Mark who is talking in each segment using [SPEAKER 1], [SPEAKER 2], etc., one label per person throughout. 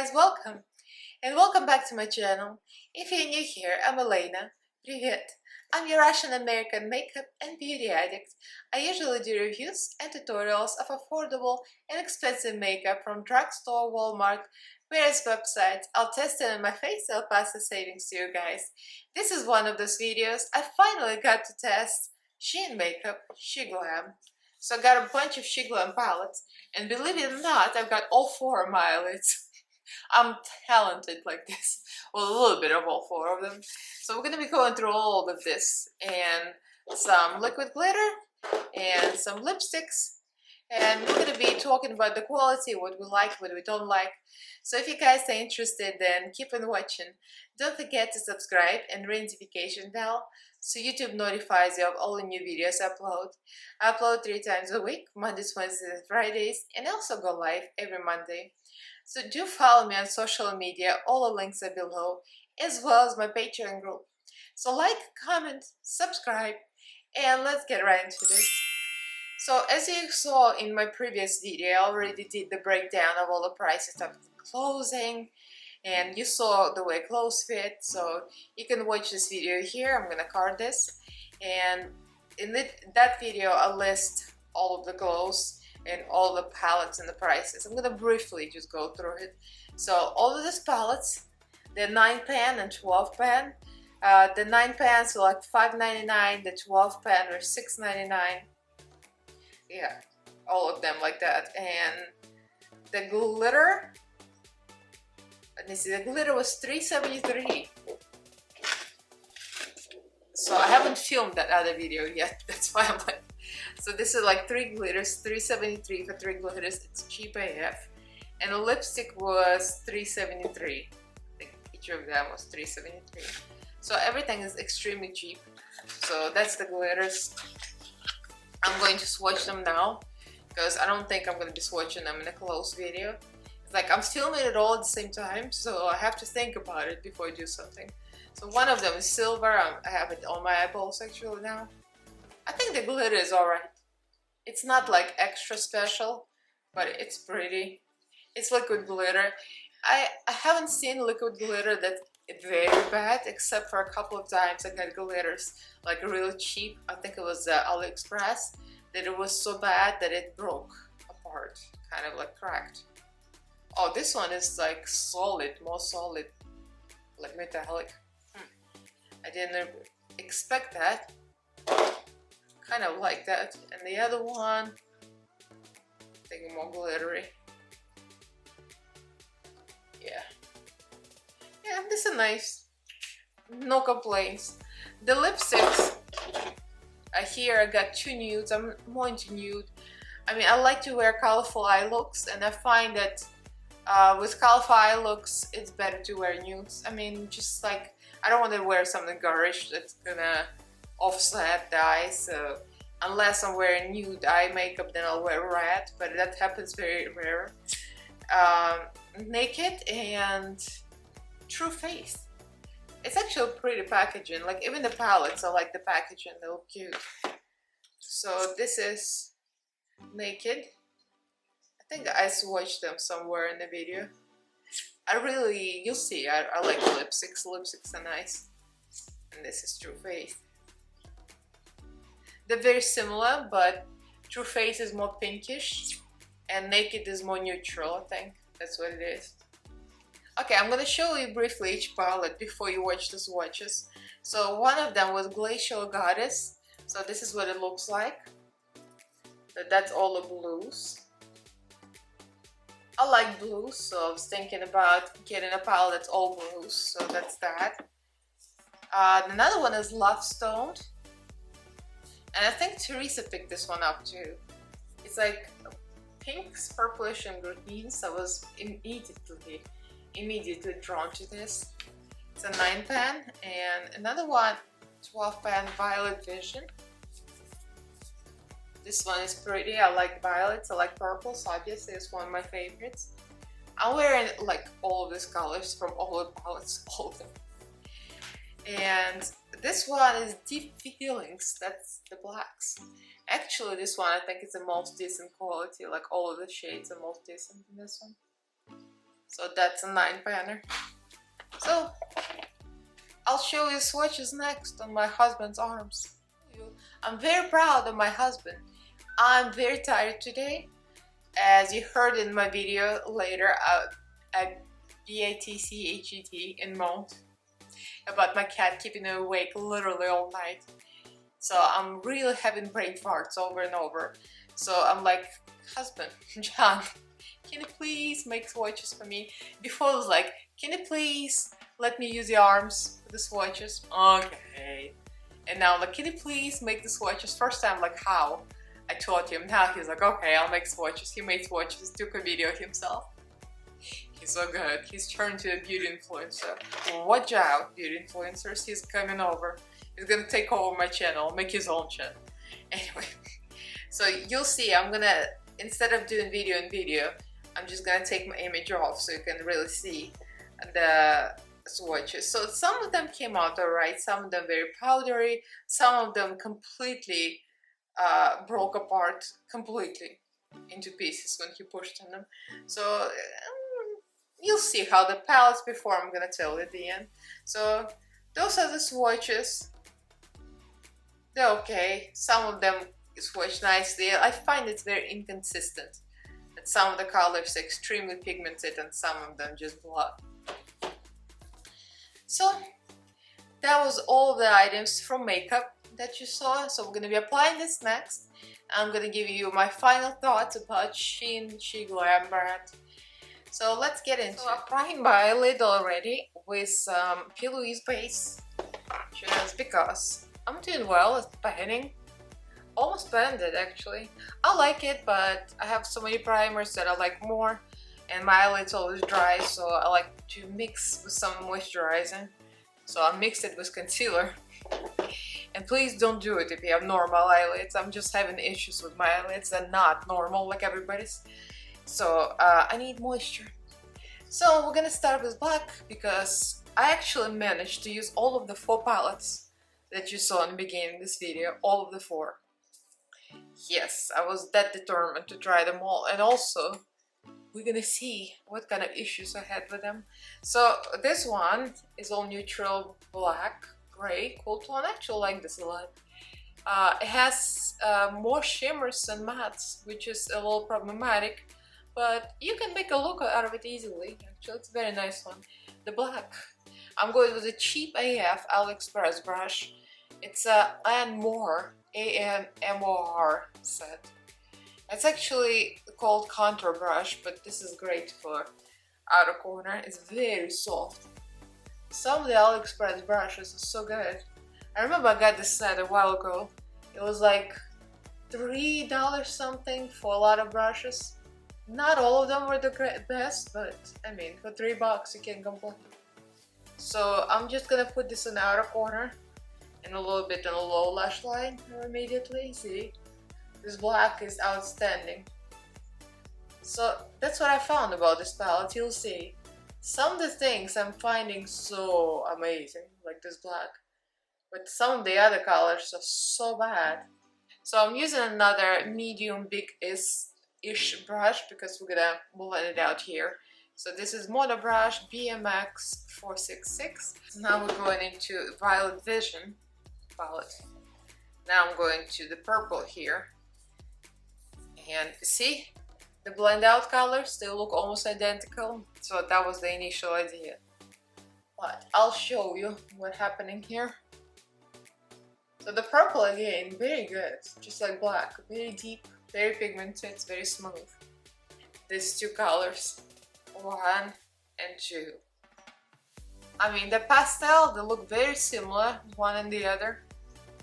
[SPEAKER 1] guys, welcome and welcome back to my channel. If you're new here, I'm Elaina. Привет! I'm your Russian American makeup and beauty addict. I usually do reviews and tutorials of affordable and expensive makeup from drugstore, Walmart, various websites. I'll test it on my face, I'll pass the savings to you guys. This is one of those videos. I finally got to test Shein makeup, Sheglam. So I got a bunch of Sheglam palettes, and believe it or not, I've got all four of my eyelids. I'm talented like this. Well, a little bit of all four of them. So we're going to be going through all of this, and some liquid glitter, and some lipsticks, and we're going to be talking about the quality, what we like, what we don't like. So if you guys are interested, then keep on watching. Don't forget to subscribe and ring notification bell so YouTube notifies you of all the new videos I upload. I upload 3 times a week, Mondays, Wednesdays, and Fridays, and I also go live every Monday. So do follow me on social media, all the links are below, as well as my Patreon group. So like, comment, subscribe, and let's get right into this. So as you saw in my previous video, I already did the breakdown of all the prices of clothing, and you saw the way clothes fit, so you can watch this video here. I'm gonna card this, and in that video I'll list all of the clothes and all the palettes and the prices. I'm gonna briefly just go through it. So all of these palettes, they're 9 pan and 12 pan. The 9 pans were like $5.99, the 12 pan were $6.99. Yeah, all of them like that. And the glitter, let me see, the glitter was $3.73. So I haven't filmed that other video yet, that's why I'm like, so this is like 3 glitters, $3.73 for 3 glitters. It's cheap AF. And the lipstick was $3.73. I think each of them was $3.73. So everything is extremely cheap. So that's the glitters. I'm going to swatch them now because I don't think I'm going to be swatching them in a close video. It's like I'm filming it all at the same time, so I have to think about it before I do something. So one of them is silver. I have it on my eyeballs actually now. I think the glitter is alright. It's not like extra special, but it's pretty. It's liquid glitter. I haven't seen liquid glitter that's very bad, except for a couple of times I got glitters like really cheap. I think it was AliExpress, that it was so bad that it broke apart, kind of like cracked. Oh, this one is like solid, more solid, like metallic. I didn't expect that. Kind of like that. And the other one, I think more glittery. Yeah. Yeah, this is nice. No complaints. The lipsticks, here I got 2 nudes. I'm more into nude. I mean, I like to wear colorful eye looks, and I find that with colorful eye looks, it's better to wear nudes. I mean, just like, I don't want to wear something garish that's gonna offset the eyes. So unless I'm wearing nude eye makeup, then I'll wear red, but that happens very rare. Naked and True Face. It's actually pretty packaging. Like even the palettes, I like the packaging. They look cute. So this is Naked. I think I swatched them somewhere in the video. You'll see, I like the lipsticks. Lipsticks are nice. And this is True Face. They're very similar, but True Face is more pinkish and Naked is more neutral, I think. That's what it is. Okay, I'm gonna show you briefly each palette before you watch the swatches. So one of them was Glacial Goddess. So this is what it looks like. So that's all the blues. I like blues, so I was thinking about getting a palette that's all blues. So that's that. Another one is Love Stoned. And I think Teresa picked this one up too. It's like pinks, purplish, and greens. I was immediately drawn to this. It's a 9 pan, and another one, 12 pan Violet Vision. This one is pretty. I like violets, I like purples, obviously it's one of my favorites. I'm wearing like all of these colors from all the palettes, all of them. And this one is Deep Feelings, that's the blacks. Actually this one I think is the most decent quality, like all of the shades are most decent in this one. So that's a 9 panner. So I'll show you swatches next on my husband's arms. I'm very proud of my husband. I'm very tired today. As you heard in my video later at BATCHET in Mount about my cat keeping me awake literally all night. So I'm really having brain farts over and over. So I'm like, husband, John, can you please make swatches for me? Before it was like, can you please let me use the arms for the swatches? Okay. And now like, can you please make the swatches? First time like, how? I taught him. Now he's like, okay, I'll make swatches. He made swatches, took a video himself. He's so good. He's turned to a beauty influencer. Watch out, beauty influencers. He's coming over. He's gonna take over my channel, make his own channel. Anyway, so you'll see, I'm gonna, instead of doing video in video, I'm just gonna take my image off so you can really see the swatches. So some of them came out alright, some of them very powdery, some of them completely broke apart completely into pieces when he pushed on them. So you'll see how the palettes before, I'm gonna tell you at the end. So those are the swatches. They're okay. Some of them swatch nicely. I find it's very inconsistent. That some of the colors are extremely pigmented and some of them just blood. So that was all the items from makeup that you saw. So we're gonna be applying this next. I'm gonna give you my final thoughts about Shein Sheglam brand. So let's get into it. I'm applying my eyelid already with some P. base, just because I'm doing well at panning. Almost blended actually. I like it, but I have so many primers that I like more, and my eyelid's always dry, so I like to mix with some moisturizing. So I mixed it with concealer. And please don't do it if you have normal eyelids. I'm just having issues with my eyelids. They're not normal like everybody's. So I need moisture. So we're gonna start with black because I actually managed to use all of the 4 palettes that you saw in the beginning of this video. All of the 4. Yes, I was that determined to try them all. And also, we're gonna see what kind of issues I had with them. So this one is all neutral black, gray, cool tone. I actually like this a lot. It has more shimmers and mattes, which is a little problematic, but you can make a look out of it easily. Actually, it's a very nice one. The black, I'm going with a cheap AF AliExpress brush. It's a AMOR set. It's actually called contour brush, but this is great for outer corner. It's very soft. Some of the AliExpress brushes are so good. I remember I got this set a while ago. It was like $3 something for a lot of brushes. Not all of them were the best, but I mean, for $3 you can't complain. So I'm just gonna put this in the outer corner and a little bit on the low lash line immediately. See, this black is outstanding. So that's what I found about this palette. You'll see some of the things I'm finding so amazing, like this black, but some of the other colors are so bad. So I'm using another medium big-ish brush because we're gonna blend it out here. So this is Mono brush BMX 466. Now we're going into Violet Vision palette. Now I'm going to the purple here. And see, the blend out colors, they look almost identical. So that was the initial idea. But I'll show you what's happening here. So the purple again, very good, just like black, very deep, very pigmented, very smooth. These 2 colors, 1 and 2. I mean, the pastel, they look very similar, one and the other.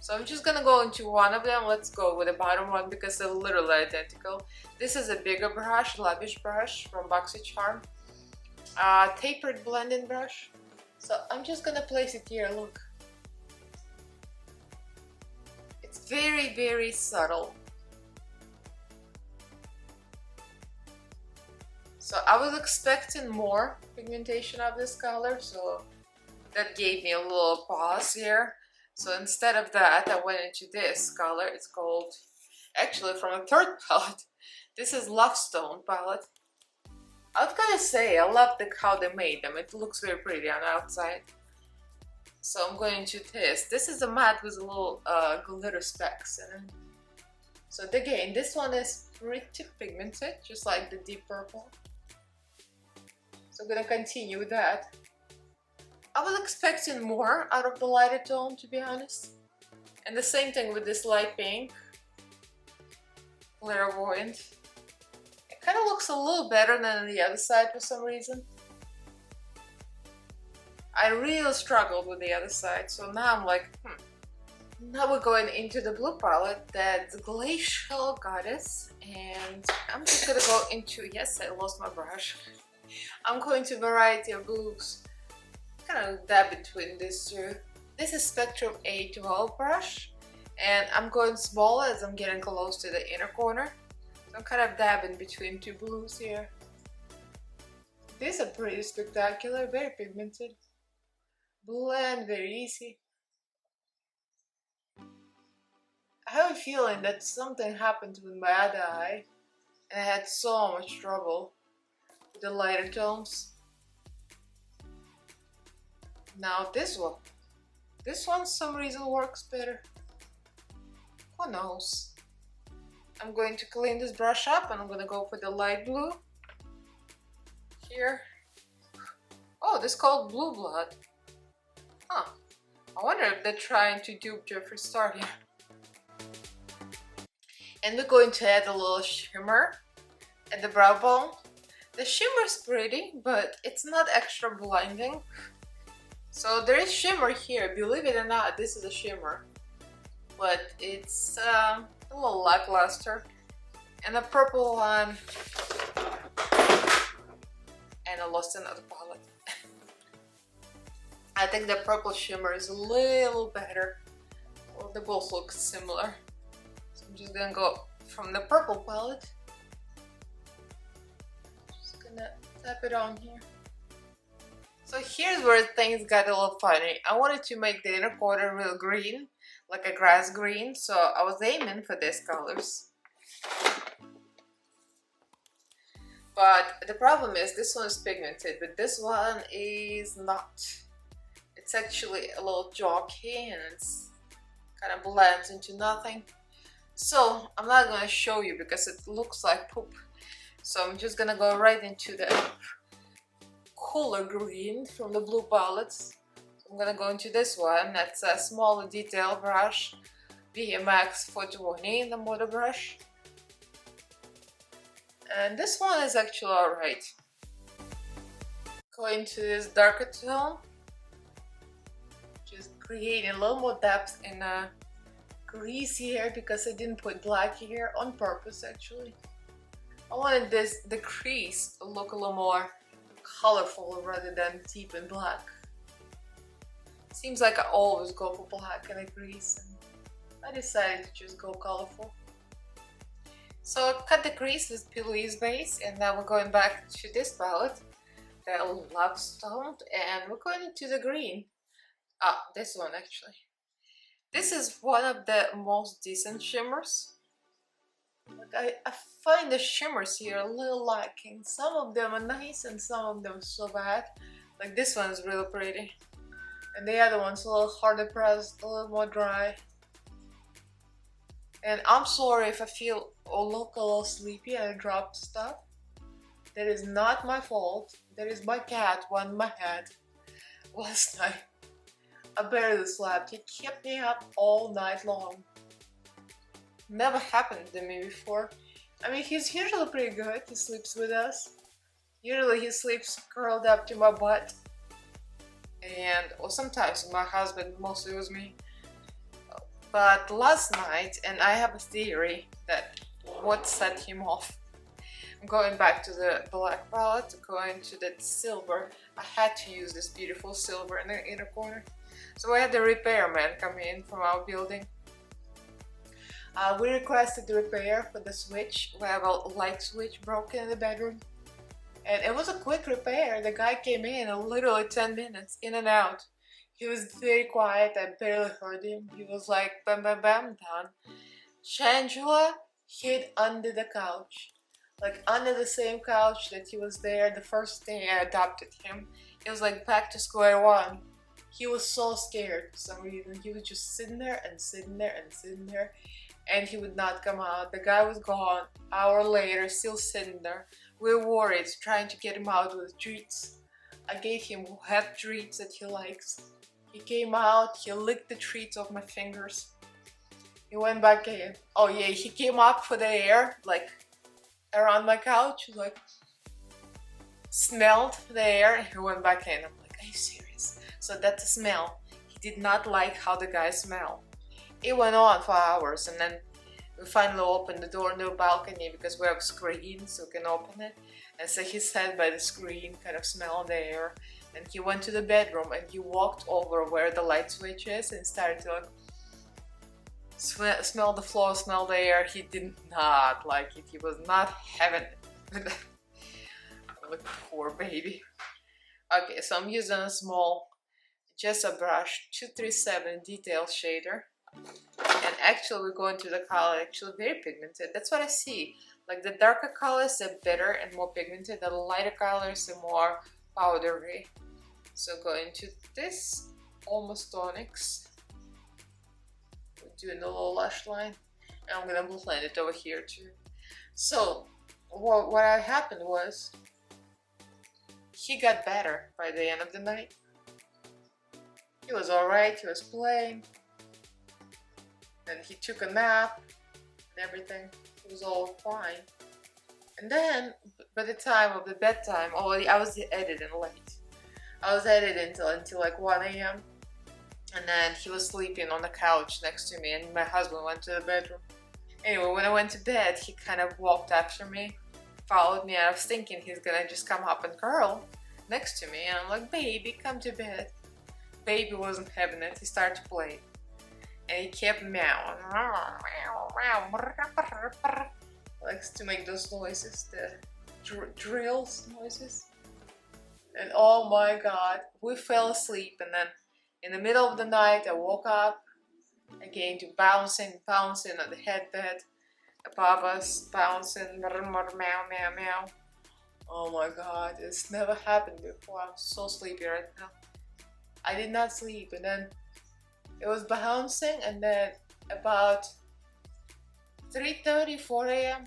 [SPEAKER 1] So I'm just gonna go into one of them. Let's go with the bottom one because they're literally identical. This is a bigger brush, lavish brush from BoxyCharm. Tapered blending brush. So I'm just gonna place it here, look. It's very, very subtle. So I was expecting more pigmentation of this color, so that gave me a little pause here. So instead of that, I went into this color. It's called, actually from a 3rd palette. This is Love Stone palette. I was gonna say, I love how they made them. It looks very pretty on the outside. So I'm going to test. This is a matte with a little glitter specks in it. So again, this one is pretty pigmented, just like the deep purple. So I'm gonna continue with that. I was expecting more out of the lighter tone, to be honest. And the same thing with this light pink. Clairvoyant. It kind of looks a little better than on the other side for some reason. I really struggled with the other side, so now I'm like, Now we're going into the blue palette, that's Glacial Goddess, and I'm just gonna go into, yes, I lost my brush. I'm going to variety of blues, kind of dab between these two. This is Spectrum A12 brush, and I'm going smaller as I'm getting close to the inner corner. So I'm kind of dabbing between two blues here. These are pretty spectacular, very pigmented. Blend very easy. I have a feeling that something happened with my other eye, and I had so much trouble with the lighter tones. Now this one for some reason works better. Who knows? I'm going to clean this brush up and I'm gonna go for the light blue here. Oh, this is called Blue Blood. Huh. I wonder if they're trying to dupe Jeffree Star here. And we're going to add a little shimmer at the brow bone. The shimmer's pretty, but it's not extra blinding. So there is shimmer here, believe it or not, this is a shimmer. But it's a little lackluster. And a purple one. And I lost another palette. I think the purple shimmer is a little better. Well, they both look similar. So I'm just gonna go from the purple palette. Just gonna tap it on here. So here's where things got a little funny. I wanted to make the inner corner real green, like a grass green, so I was aiming for these colors. But the problem is this one is pigmented, but this one is not. It's actually a little chalky and it's kind of blends into nothing. So I'm not going to show you because it looks like poop. So I'm just going to go right into the cooler green from the blue palettes. So I'm going to go into this one. That's a smaller detail brush, VMX 420 in the motor brush. And this one is actually alright. Go into this darker tone. Just creating a little more depth in a crease here because I didn't put black here on purpose actually. I wanted the crease to look a little more colorful rather than deep in black. Seems like I always go for black in a crease, and I decided to just go colorful. So I cut the crease with Pilouise base, and now we're going back to this palette, the Love Stoned, and we're going into the green. Ah, this one actually. This is one of the most decent shimmers. Like I find the shimmers here a little lacking. Some of them are nice and some of them are so bad. Like this one is really pretty. And the other one's a little harder pressed, a little more dry. And I'm sorry if I feel a little sleepy and I dropped stuff. That is not my fault. That is my cat on my head last night. I barely slept. He kept me up all night long. Never happened to me before. I mean, he's usually pretty good. He sleeps with us. Usually he sleeps curled up to my butt. Or sometimes my husband, mostly with me. But last night, and I have a theory that what set him off. I'm going back to the black palette, going to that silver. I had to use this beautiful silver in the inner corner. So I had the repairman come in from our building. We requested the repair for the switch. We have a light switch broken in the bedroom. And it was a quick repair. The guy came in literally 10 minutes, in and out. He was very quiet, I barely heard him. He was like, bam, bam, bam, done. Shangela hid under the couch. like under the same couch that he was there the first day I adopted him. It was like back to square one. He was so scared for some reason. He was just sitting there and sitting there and sitting there, and he would not come out. The guy was gone. Hour later, still sitting there. We were worried, trying to get him out with treats. I gave him wet treats that he likes. He came out, he licked the treats off my fingers. He went back in. Oh yeah, he came up for the air, like around my couch, like smelled the air, and he went back in. I'm like, are you serious? So that's a smell. He did not like how the guy smelled. It went on for hours, and then we finally opened the door in the balcony because we have a screen, so we can open it. And so he sat by the screen, kind of smelling the air. And he went to the bedroom and he walked over where the light switch is and started to like smell the floor, smell the air. He did not like it. He was not having it. Like, poor baby. Okay, so I'm using a small Gesso brush 237 detail shader. And actually we're going to the color, actually very pigmented. That's what I see. Like the darker colors are better and more pigmented. The lighter colors are more powdery. So go into this almost tonics. We're doing the low lash line. And I'm gonna blend it over here too. So what happened was he got better by the end of the night. He was alright, he was playing. And he took a nap and everything. It was all fine. And then, by the time of the bedtime, already I was editing late. I was editing until like 1 AM. And then he was sleeping on the couch next to me, and my husband went to the bedroom. Anyway, when I went to bed, he kind of walked after me, followed me. I was thinking he's gonna just come up and curl next to me. And I'm like, baby, come to bed. Baby wasn't having it. He started to play. And he kept meowing. Likes to make those noises, the drills noises. And oh my god, we fell asleep, and then in the middle of the night I woke up again to bouncing on the headbed above us, bouncing, meow, meow, meow. Oh my god, it's never happened before. I'm so sleepy right now. I did not sleep, and then it was bouncing, and then about 3:30, 4 AM,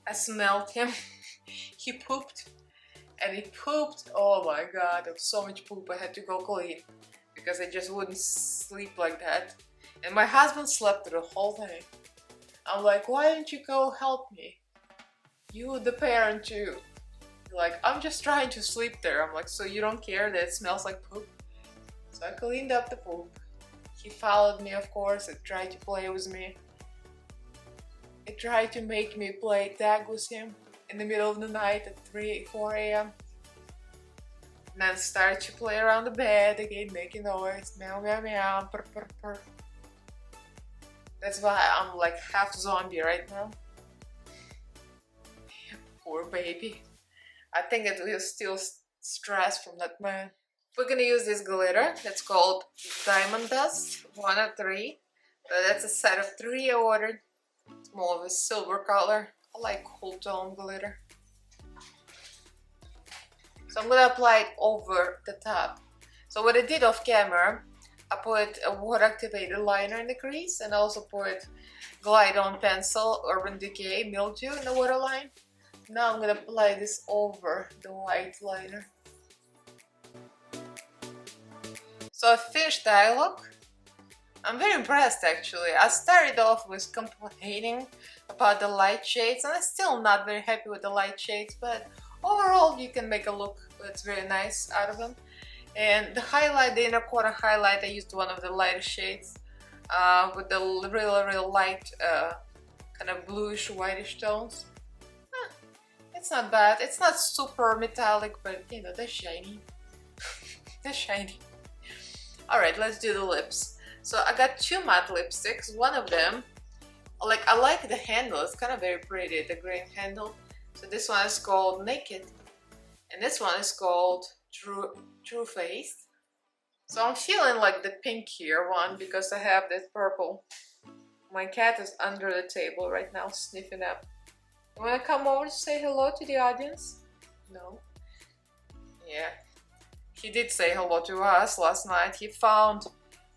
[SPEAKER 1] I smelled him. He pooped, and he pooped. Oh my god, there was so much poop. I had to go clean because I just wouldn't sleep like that. And my husband slept through the whole day. I'm like, why didn't you go help me? You, the parent, too. Like, I'm just trying to sleep there. I'm like, so you don't care that it smells like poop? So I cleaned up the poop. He followed me, of course, and tried to play with me. He tried to make me play tag with him in the middle of the night at 4 AM. And then started to play around the bed again, making noise, meow, meow, meow, purr, purr, purr. That's why I'm like half zombie right now. Poor baby. I think it was still stressed from that man. We're gonna use this glitter that's called Diamond Dust 103. So that's a set of 3 I ordered. It's more of a silver color. I like cool tone glitter. So I'm gonna apply it over the top. So what I did off camera, I put a water activated liner in the crease, and I also put Glide On Pencil Urban Decay Mildew in the waterline. Now I'm gonna apply this over the white liner. So I finished the eye look. I'm very impressed actually. I started off with complaining about the light shades, and I'm still not very happy with the light shades, but overall you can make a look that's very nice out of them. And the highlight, the inner corner highlight, I used one of the lighter shades with the real light kind of bluish whitish tones. It's not bad. It's not super metallic, but you know, they're shiny. They're shiny. Alright, let's do the lips. So I got 2 matte lipsticks. One of them, like, I like the handle. It's kind of very pretty, the green handle. So this one is called Naked, and this one is called True Face. So I'm feeling like the pinkier one because I have this purple. My cat is under the table right now sniffing up. You wanna come over to say hello to the audience? No? Yeah. He did say hello to us last night. He found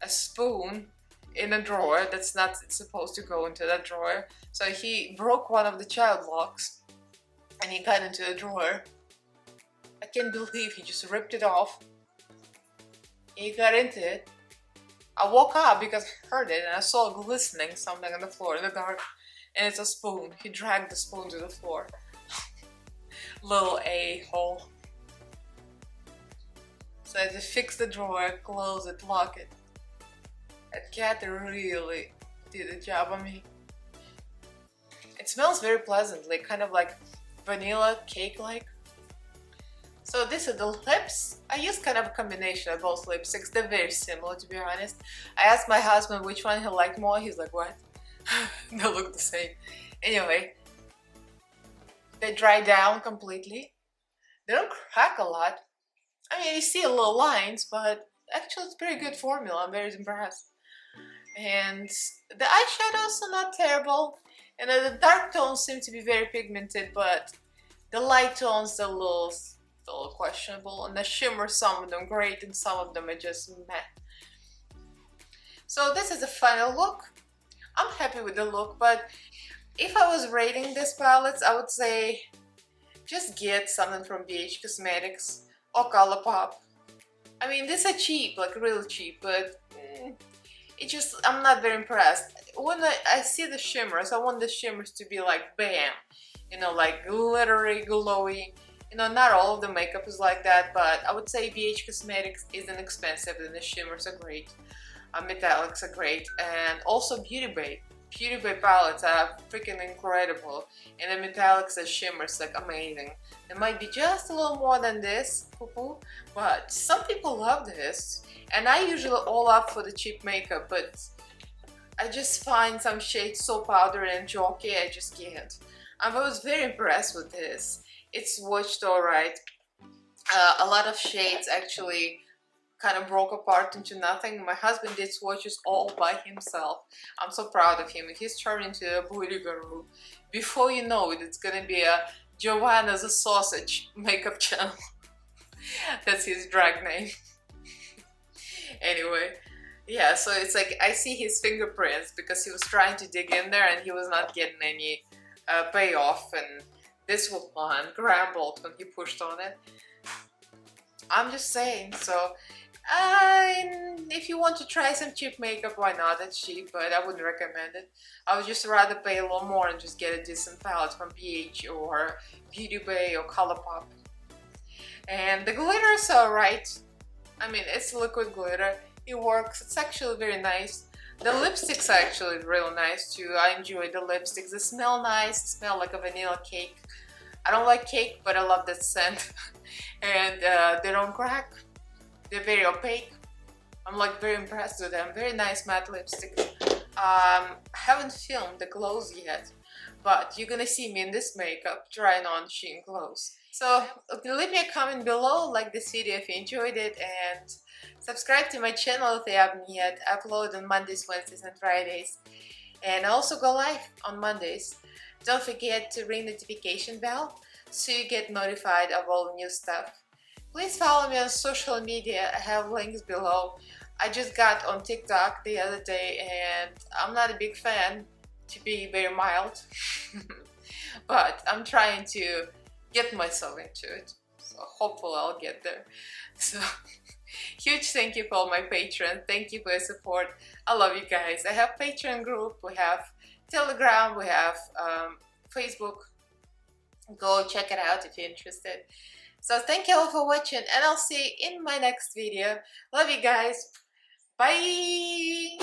[SPEAKER 1] a spoon in a drawer that's not supposed to go into that drawer. So he broke one of the child locks and he got into the drawer. I can't believe he just ripped it off. He got into it. I woke up because I heard it and I saw glistening something on the floor in the dark. And it's a spoon. He dragged the spoon to the floor. Little a-hole. So I just fix the drawer, close it, lock it. That cat really did a job on me. It smells very pleasantly, kind of like vanilla cake-like. So these are the lips. I use kind of a combination of both lipsticks. They're very similar, to be honest. I asked my husband which one he liked more. He's like, what? They look the same. Anyway, they dry down completely. They don't crack a lot. I mean, you see a little lines, but actually it's pretty good formula. I'm very impressed. And the eyeshadows are not terrible. And the dark tones seem to be very pigmented, but the light tones are a little questionable. And the shimmer, some of them great, and some of them are just meh. So this is the final look. I'm happy with the look, but if I was rating these palettes, I would say just get something from BH Cosmetics or Colourpop. I mean, these are cheap, like really cheap, but I'm not very impressed. When I see the shimmers, I want the shimmers to be like bam, you know, like glittery, glowy. You know, not all of the makeup is like that, but I would say BH Cosmetics isn't expensive and the shimmers are great. Metallics are great, and also Beauty Bay palettes are freaking incredible, and the metallics and shimmers like amazing. They might be just a little more than this, but some people love this, and I usually all up for the cheap makeup, but I just find some shades so powdery and chalky, I just can't. I was very impressed with this. It's swatched alright. A lot of shades actually kind of broke apart into nothing. My husband did swatches all by himself. I'm so proud of him. He's turned into a beauty guru. Before you know it, it's gonna be a Joanna's a Sausage makeup channel. That's his drag name. Anyway, yeah, so it's like I see his fingerprints because he was trying to dig in there and he was not getting any payoff, and this one grumbled when he pushed on it. I'm just saying, so if you want to try some cheap makeup, why not? It's cheap, but I wouldn't recommend it. I would just rather pay a little more and just get a decent palette from BH or Beauty Bay or Colourpop. And the glitters are alright. I mean, it's liquid glitter. It works. It's actually very nice. The lipsticks are actually real nice too. I enjoy the lipsticks. They smell nice. They smell like a vanilla cake. I don't like cake, but I love that scent. And they don't crack. They're very opaque. I'm like very impressed with them. Very nice matte lipstick. I haven't filmed the clothes yet, but you're gonna see me in this makeup trying on Shein clothes. So leave me a comment below, like this video if you enjoyed it, and subscribe to my channel if you haven't yet. I upload on Mondays, Wednesdays and Fridays, and I also go live on Mondays. Don't forget to ring the notification bell so you get notified of all the new stuff. Please follow me on social media. I have links below. I just got on TikTok the other day and I'm not a big fan, to be very mild. But I'm trying to get myself into it. So hopefully I'll get there. So huge thank you for all my patrons. Thank you for your support. I love you guys. I have Patreon group, we have Telegram, we have Facebook. Go check it out if you're interested. So thank you all for watching, and I'll see you in my next video. Love you guys. Bye.